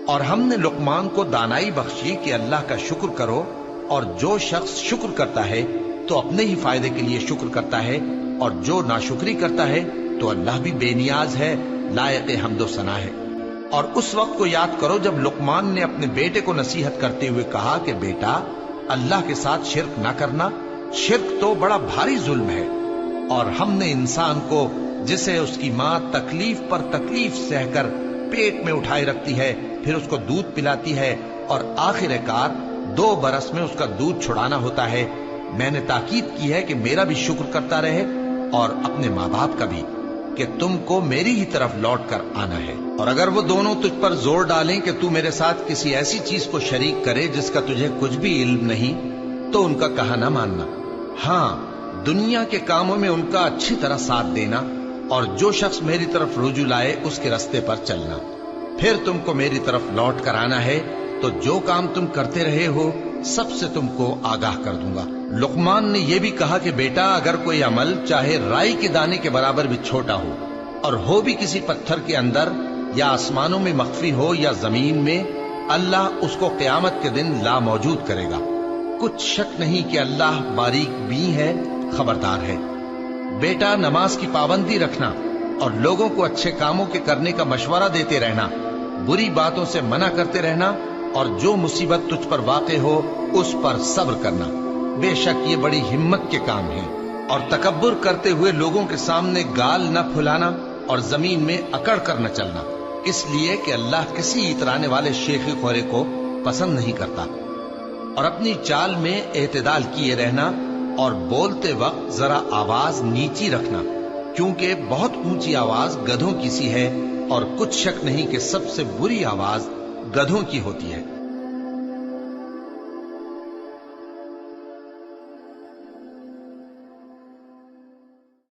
اور ہم نے لقمان کو دانائی بخشی کہ اللہ کا شکر کرو، اور جو شخص شکر کرتا ہے تو اپنے ہی فائدے کے لیے شکر کرتا ہے، اور جو ناشکری کرتا ہے تو اللہ بھی بے نیاز ہے، لائق حمد و ثنا ہے۔ اور اس وقت کو یاد کرو جب لقمان نے اپنے بیٹے کو نصیحت کرتے ہوئے کہا کہ بیٹا، اللہ کے ساتھ شرک نہ کرنا، شرک تو بڑا بھاری ظلم ہے۔ اور ہم نے انسان کو، جسے اس کی ماں تکلیف پر تکلیف سہ کر پیٹ میں اٹھائے رکھتی ہے، پھر اس کو دودھ پلاتی ہے، اور آخر کار 2 برس میں اس کا دودھ چھڑانا ہوتا ہے، میں نے تاکید کی ہے کہ میرا بھی شکر کرتا رہے اور اپنے ماں باپ کا بھی، کہ تم کو میری ہی طرف لوٹ کر آنا ہے۔ اور اگر وہ دونوں تجھ پر زور ڈالیں کہ تو میرے ساتھ کسی ایسی چیز کو شریک کرے جس کا تجھے کچھ بھی علم نہیں، تو ان کا کہا نہ ماننا، ہاں دنیا کے کاموں میں ان کا اچھی طرح ساتھ دینا، اور جو شخص میری طرف رجوع لائے اس کے رستے پر چلنا، پھر تم کو میری طرف لوٹ کر آنا ہے، تو جو کام تم کرتے رہے ہو سب سے تم کو آگاہ کر دوں گا۔ لقمان نے یہ بھی کہا کہ بیٹا، اگر کوئی عمل چاہے رائی کے دانے کے برابر بھی چھوٹا ہو، اور ہو بھی کسی پتھر کے اندر، یا آسمانوں میں مخفی ہو یا زمین میں، اللہ اس کو قیامت کے دن لا موجود کرے گا۔ کچھ شک نہیں کہ اللہ باریک بین ہے، خبردار ہے۔ بیٹا، نماز کی پابندی رکھنا، اور لوگوں کو اچھے کاموں کے کرنے کا مشورہ دیتے رہنا، بری باتوں سے منع کرتے رہنا، اور جو مصیبت تجھ پر واقع ہو اس پر صبر کرنا، بے شک یہ بڑی ہمت کے کام ہیں۔ اور تکبر کرتے ہوئے لوگوں کے سامنے گال نہ پھلانا، اور زمین میں اکڑ کر نہ چلنا، اس لیے کہ اللہ کسی اترانے والے شیخی خورے کو پسند نہیں کرتا۔ اور اپنی چال میں اعتدال کیے رہنا، اور بولتے وقت ذرا آواز نیچی رکھنا، کیونکہ بہت اونچی آواز گدھوں کی سی ہے، اور کچھ شک نہیں کہ سب سے بری آواز گدھوں کی ہوتی ہے۔